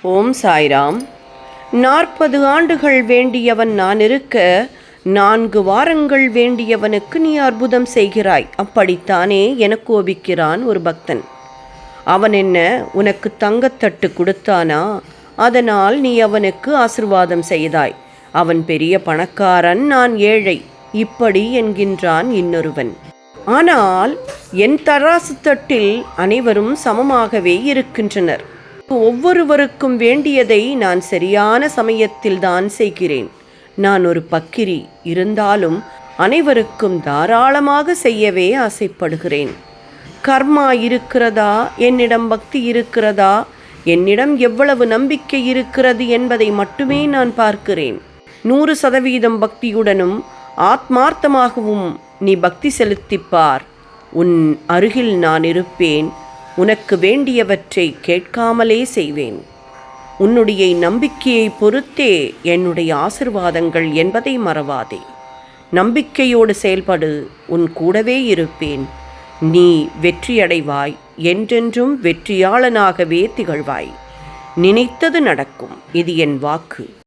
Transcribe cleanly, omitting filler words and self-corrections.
ஓம் சாய்ராம். 40 ஆண்டுகள் வேண்டியவன் நான் இருக்க 4 வாரங்கள் வேண்டியவனுக்கு நீ அற்புதம் செய்கிறாய். அப்படித்தானே என கோபிக்கிறான் ஒரு பக்தன். அவன் என்ன உனக்கு தங்கத்தட்டு கொடுத்தானா? அதனால் நீ அவனுக்கு ஆசிர்வாதம் செய்தாய். அவன் பெரிய பணக்காரன், நான் ஏழை, இப்படி என்கின்றான் இன்னொருவன். ஆனால் என் தராசு தட்டில் அனைவரும் சமமாகவே இருக்கின்றனர். ஒவ்வொருவருக்கும் வேண்டியதை நான் சரியான சமயத்தில் தான் செய்கிறேன். நான் ஒரு பக்கிரி, இருந்தாலும் அனைவருக்கும் தாராளமாக செய்யவே ஆசைப்படுகிறேன். கர்மா இருக்கிறதா, என்னிடம் பக்தி இருக்கிறதா, என்னிடம் எவ்வளவு நம்பிக்கை இருக்கிறது என்பதை மட்டுமே நான் பார்க்கிறேன். 100% பக்தியுடனும் ஆத்மார்த்தமாகவும் நீ பக்தி செலுத்திப்பார். உன் அருகில் நான் இருப்பேன். உனக்கு வேண்டியவற்றை கேட்காமலே செய்வேன். உன்னுடைய நம்பிக்கையை பொறுத்தே என்னுடைய ஆசிர்வாதங்கள் என்பதை மறவாதே. நம்பிக்கையோடு செயல்படு, உன் கூடவே இருப்பேன். நீ வெற்றியடைவாய், என்றென்றும் வெற்றியாளனாகவே திகழ்வாய். நினைத்தது நடக்கும், இது என் வாக்கு.